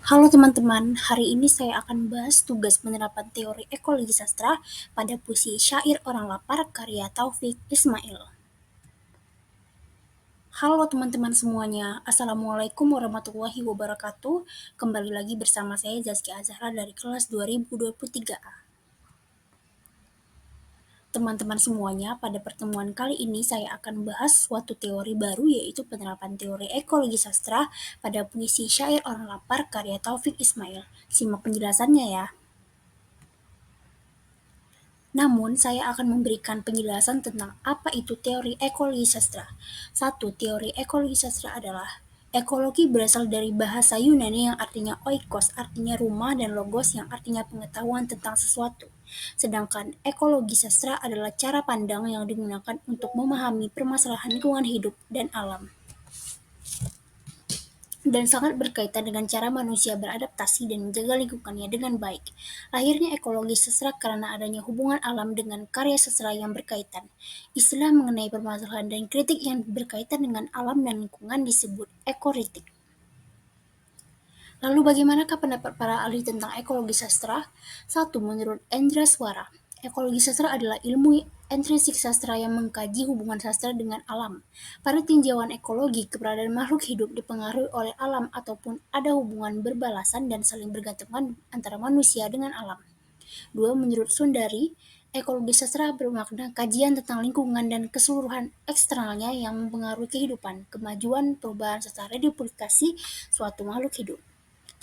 Halo teman-teman, hari ini saya akan bahas tugas penerapan teori ekologi sastra pada puisi Syair Orang Lapar karya Taufik Ismail. Halo teman-teman semuanya, Assalamualaikum warahmatullahi wabarakatuh. Kembali lagi bersama saya Zaskia Azhara dari kelas 2023A. Teman-teman semuanya, pada pertemuan kali ini saya akan bahas suatu teori baru yaitu penerapan teori ekologi sastra pada puisi Syair Orang Lapar karya Taufik Ismail. Simak penjelasannya ya. Namun, saya akan memberikan penjelasan tentang apa itu teori ekologi sastra. Satu, teori ekologi sastra adalah ekologi berasal dari bahasa Yunani yang artinya oikos, artinya rumah, dan logos yang artinya pengetahuan tentang sesuatu. Sedangkan ekologi sastra adalah cara pandang yang digunakan untuk memahami permasalahan lingkungan hidup dan alam, dan sangat berkaitan dengan cara manusia beradaptasi dan menjaga lingkungannya dengan baik. Lahirnya ekologi sastra karena adanya hubungan alam dengan karya sastra yang berkaitan. Istilah mengenai permasalahan dan kritik yang berkaitan dengan alam dan lingkungan disebut ekoritik. Lalu bagaimanakah pendapat para ahli tentang ekologi sastra? Satu, menurut Endra Swara, ekologi sastra adalah ilmu intrinsik sastra yang mengkaji hubungan sastra dengan alam. Pada tinjauan ekologi, keberadaan makhluk hidup dipengaruhi oleh alam ataupun ada hubungan berbalasan dan saling bergantungan antara manusia dengan alam. Dua, menurut Sundari, ekologi sastra bermakna kajian tentang lingkungan dan keseluruhan eksternalnya yang mempengaruhi kehidupan, kemajuan, perubahan serta reduplikasi suatu makhluk hidup.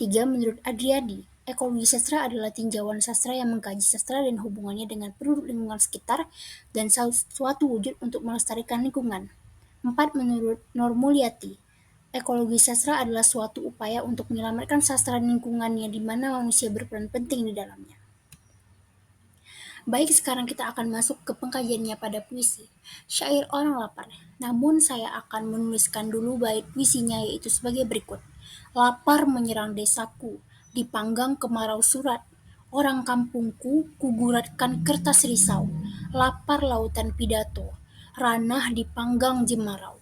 Tiga, menurut Adriadi, ekologi sastra adalah tinjauan sastra yang mengkaji sastra dan hubungannya dengan penduduk lingkungan sekitar dan suatu wujud untuk melestarikan lingkungan. Empat, menurut Normulyati, ekologi sastra adalah suatu upaya untuk menyelamatkan sastra dan lingkungannya di mana manusia berperan penting di dalamnya. Baik, sekarang kita akan masuk ke pengkajiannya pada puisi Syair Orang Lapar. Namun saya akan menuliskan dulu bait puisinya yaitu sebagai berikut. Lapar menyerang desaku, dipanggang kemarau surat. Orang kampungku, kuguratkan kertas risau. Lapar lautan pidato, ranah dipanggang jemarau.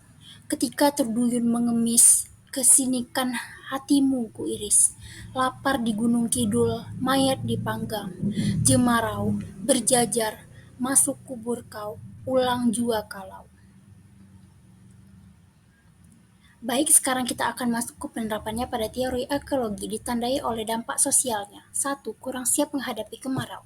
Ketika terduyun mengemis, kesinikan hatimu kuiris. Lapar di gunung kidul, mayat dipanggang. Jemarau, berjajar, masuk kubur kau, ulang jua kalau. Baik, sekarang kita akan masuk ke penerapannya pada teori ekologi ditandai oleh dampak sosialnya. Satu, kurang siap menghadapi kemarau.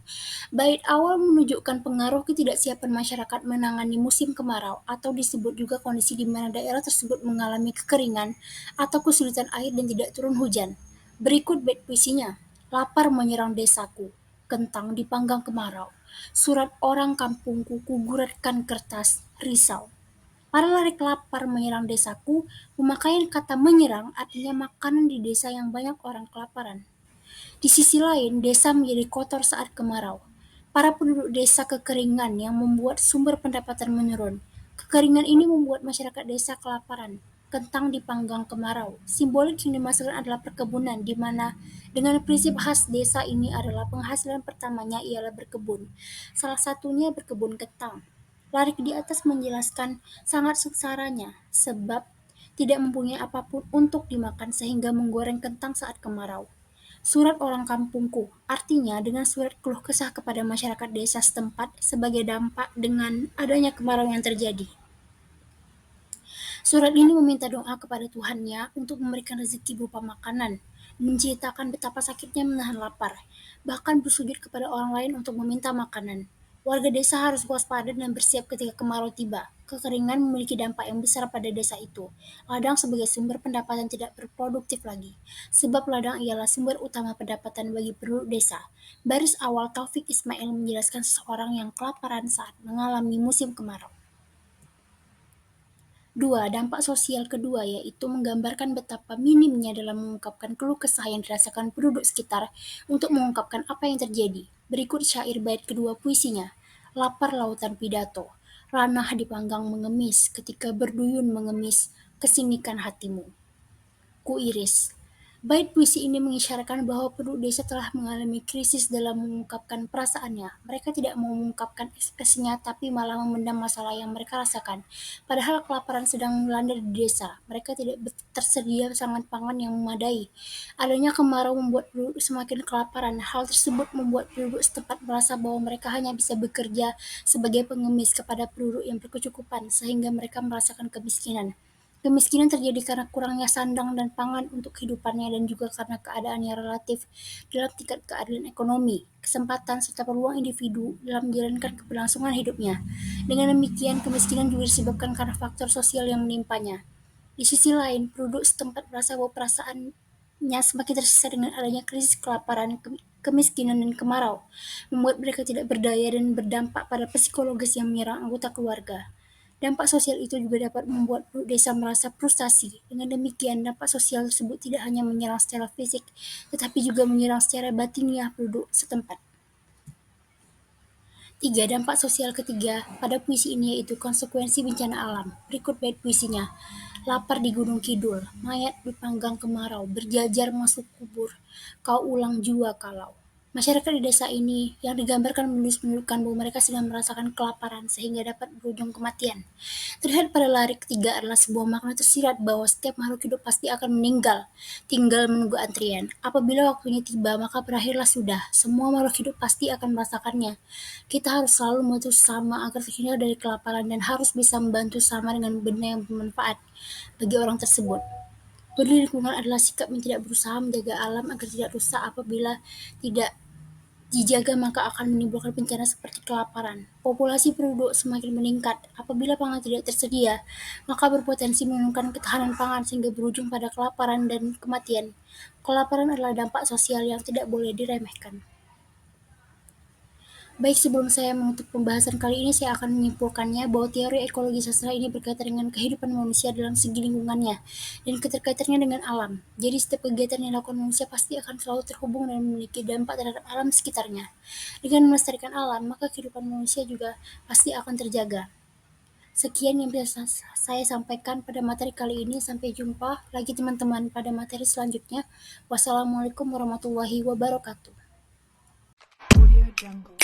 Bait awal menunjukkan pengaruh ketidaksiapan masyarakat menangani musim kemarau atau disebut juga kondisi di mana daerah tersebut mengalami kekeringan atau kesulitan air dan tidak turun hujan. Berikut bait puisinya. Lapar menyerang desaku, kentang dipanggang kemarau. Surat orang kampungku kuguratkan kertas, risau. Para larik lapar menyerang desaku, pemakaian kata menyerang artinya makanan di desa yang banyak orang kelaparan. Di sisi lain, desa menjadi kotor saat kemarau. Para penduduk desa kekeringan yang membuat sumber pendapatan menurun. Kekeringan ini membuat masyarakat desa kelaparan. Kentang dipanggang kemarau. Simbolik yang dimaksudkan adalah perkebunan, di mana dengan prinsip khas desa ini adalah penghasilan pertamanya ialah berkebun. Salah satunya berkebun kentang. Larik di atas menjelaskan sangat sengsaranya, sebab tidak mempunyai apapun untuk dimakan sehingga menggoreng kentang saat kemarau. Surat orang kampungku, artinya dengan surat keluh kesah kepada masyarakat desa setempat sebagai dampak dengan adanya kemarau yang terjadi. Surat ini meminta doa kepada Tuhannya untuk memberikan rezeki berupa makanan, menceritakan betapa sakitnya menahan lapar, bahkan bersujud kepada orang lain untuk meminta makanan. Warga desa harus waspada dan bersiap ketika kemarau tiba. Kekeringan memiliki dampak yang besar pada desa itu. Ladang sebagai sumber pendapatan tidak berproduktif lagi, sebab ladang ialah sumber utama pendapatan bagi penduduk desa. Baris awal Taufik Ismail menjelaskan seseorang yang kelaparan saat mengalami musim kemarau. Dua, dampak sosial kedua yaitu menggambarkan betapa minimnya dalam mengungkapkan keluh kesah yang dirasakan penduduk sekitar untuk mengungkapkan apa yang terjadi. Berikut syair bait kedua puisinya. Lapar lautan pidato, ranah dipanggang mengemis, ketika berduyun mengemis, kesinikan hatimu. Ku iris. Bait puisi ini mengisyaratkan bahwa penduduk desa telah mengalami krisis dalam mengungkapkan perasaannya. Mereka tidak mau mengungkapkan ekspresinya, tapi malah memendam masalah yang mereka rasakan. Padahal kelaparan sedang melanda di desa. Mereka tidak tersedia sangat pangan yang memadai. Adanya kemarau membuat penduduk semakin kelaparan. Hal tersebut membuat penduduk setempat merasa bahwa mereka hanya bisa bekerja sebagai pengemis kepada penduduk yang berkecukupan, sehingga mereka merasakan kemiskinan. Kemiskinan terjadi karena kurangnya sandang dan pangan untuk kehidupannya dan juga karena keadaan yang relatif dalam tingkat keadilan ekonomi, kesempatan, serta peluang individu dalam menjalankan keberlangsungan hidupnya. Dengan demikian, kemiskinan juga disebabkan karena faktor sosial yang menimpanya. Di sisi lain, penduduk setempat merasa bahwa perasaannya semakin tersisa dengan adanya krisis kelaparan, kemiskinan, dan kemarau, membuat mereka tidak berdaya dan berdampak pada psikologis yang menyerang anggota keluarga. Dampak sosial itu juga dapat membuat penduduk desa merasa frustasi. Dengan demikian, dampak sosial tersebut tidak hanya menyerang secara fisik, tetapi juga menyerang secara batiniah penduduk setempat. Tiga, dampak sosial ketiga pada puisi ini yaitu konsekuensi bencana alam. Berikut bait puisinya. Lapar di Gunung Kidul, mayat dipanggang kemarau, berjajar masuk kubur, kau ulang jua kalau. Masyarakat di desa ini yang digambarkan menunjukkan bahwa mereka sedang merasakan kelaparan sehingga dapat berujung kematian. Terlihat pada lari ketiga adalah sebuah makna tersirat bahwa setiap makhluk hidup pasti akan meninggal, tinggal menunggu antrian. Apabila waktunya tiba, maka berakhirlah sudah. Semua makhluk hidup pasti akan merasakannya. Kita harus selalu membantu sesama agar terhindar dari kelaparan dan harus bisa membantu sama dengan benda yang bermanfaat bagi orang tersebut. Peduli lingkungan adalah sikap yang tidak berusaha menjaga alam agar tidak rusak. Apabila tidak dijaga maka akan menimbulkan bencana seperti kelaparan. Populasi penduduk semakin meningkat. Apabila pangan tidak tersedia, maka berpotensi menurunkan ketahanan pangan sehingga berujung pada kelaparan dan kematian. Kelaparan adalah dampak sosial yang tidak boleh diremehkan. Baik, sebelum saya menutup pembahasan kali ini, saya akan menyimpulkannya bahwa teori ekologi sastra ini berkaitan dengan kehidupan manusia dalam segi lingkungannya dan keterkaitannya dengan alam. Jadi setiap kegiatan yang dilakukan manusia pasti akan selalu terhubung dan memiliki dampak terhadap alam sekitarnya. Dengan melestarikan alam, maka kehidupan manusia juga pasti akan terjaga. Sekian yang bisa saya sampaikan pada materi kali ini. Sampai jumpa lagi teman-teman pada materi selanjutnya. Wassalamualaikum warahmatullahi wabarakatuh. Audio Jungle.